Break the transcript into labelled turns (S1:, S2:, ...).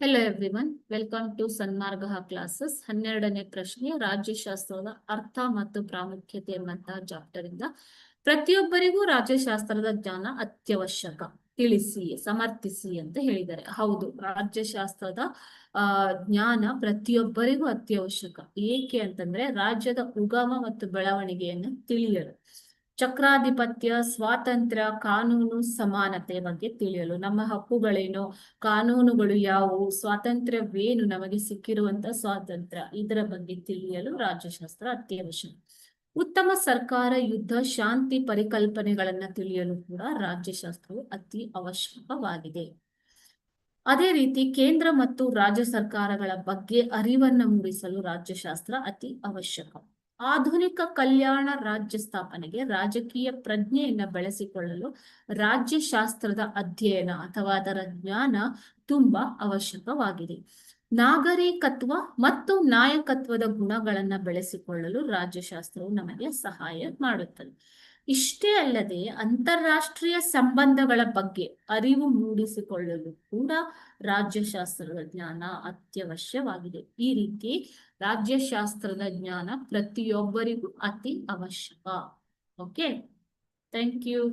S1: Hello everyone, welcome to Sanmarga classes. 12ನೇ ಪ್ರಶ್ನೆ ರಾಜ್ಯಶಾಸ್ತ್ರದ ಅರ್ಥ ಮತ್ತು ಪ್ರಾಮುಖ್ಯತೆ ಎಂಬಂತಹ ಚಾಪ್ಟರ್ ಇಂದ ಪ್ರತಿಯೊಬ್ಬರಿಗೂ ರಾಜ್ಯಶಾಸ್ತ್ರದ ಜ್ಞಾನ ಅತ್ಯವಶ್ಯಕ, ತಿಳಿಸಿ, ಸಮರ್ಥಿಸಿ ಅಂತ ಹೇಳಿದ್ದಾರೆ. ಹೌದು, ರಾಜ್ಯಶಾಸ್ತ್ರದ ಜ್ಞಾನ ಪ್ರತಿಯೊಬ್ಬರಿಗೂ ಅತ್ಯವಶ್ಯಕ. ಏಕೆ ಅಂತಂದ್ರೆ ರಾಜ್ಯದ ಉಗಮ ಮತ್ತು ಬೆಳವಣಿಗೆಯನ್ನು ತಿಳಿಯಲು, ಚಕ್ರಾಧಿಪತ್ಯ, ಸ್ವಾತಂತ್ರ್ಯ, ಕಾನೂನು, ಸಮಾನತೆ ಬಗ್ಗೆ ತಿಳಿಯಲು, ನಮ್ಮ ಹಕ್ಕುಗಳೇನು, ಕಾನೂನುಗಳು ಯಾವುವು, ಸ್ವಾತಂತ್ರ್ಯವೇನು, ನಮಗೆ ಸಿಕ್ಕಿರುವಂತ ಸ್ವಾತಂತ್ರ್ಯ, ಇದರ ಬಗ್ಗೆ ತಿಳಿಯಲು ರಾಜ್ಯಶಾಸ್ತ್ರ ಅತ್ಯವಶ್ಯಕ. ಉತ್ತಮ ಸರ್ಕಾರ, ಯುದ್ಧ, ಶಾಂತಿ ಪರಿಕಲ್ಪನೆಗಳನ್ನ ತಿಳಿಯಲು ಕೂಡ ರಾಜ್ಯಶಾಸ್ತ್ರವು ಅತಿ ಅವಶ್ಯಕವಾಗಿದೆ. ಅದೇ ರೀತಿ ಕೇಂದ್ರ ಮತ್ತು ರಾಜ್ಯ ಸರ್ಕಾರಗಳ ಬಗ್ಗೆ ಅರಿವನ್ನು ಮೂಡಿಸಲು ರಾಜ್ಯಶಾಸ್ತ್ರ ಅತಿ ಅವಶ್ಯಕ. ಆಧುನಿಕ ಕಲ್ಯಾಣ ರಾಜ್ಯ ಸ್ಥಾಪನೆಗೆ ರಾಜಕೀಯ ಪ್ರಜ್ಞೆಯನ್ನ ಬೆಳೆಸಿಕೊಳ್ಳಲು ರಾಜ್ಯಶಾಸ್ತ್ರದ ಅಧ್ಯಯನ ಅಥವಾ ಅದರ ಜ್ಞಾನ ತುಂಬಾ ಅವಶ್ಯಕವಾಗಿದೆ. ನಾಗರಿಕತ್ವ ಮತ್ತು ನಾಯಕತ್ವದ ಗುಣಗಳನ್ನ ಬೆಳೆಸಿಕೊಳ್ಳಲು ರಾಜ್ಯಶಾಸ್ತ್ರವು ನಮಗೆ ಸಹಾಯ ಮಾಡುತ್ತದೆ. ಇಷ್ಟೇ ಅಲ್ಲದೆ ಅಂತಾರಾಷ್ಟ್ರೀಯ ಸಂಬಂಧಗಳ ಬಗ್ಗೆ ಅರಿವು ಮೂಡಿಸಿಕೊಳ್ಳಲು ಕೂಡ ರಾಜ್ಯಶಾಸ್ತ್ರದ ಜ್ಞಾನ ಅತ್ಯವಶ್ಯವಾಗಿದೆ. ಈ ರೀತಿ ರಾಜ್ಯಶಾಸ್ತ್ರದ ಜ್ಞಾನ ಪ್ರತಿಯೊಬ್ಬರಿಗೂ ಅತಿ ಅವಶ್ಯಕ. Okay, thank you.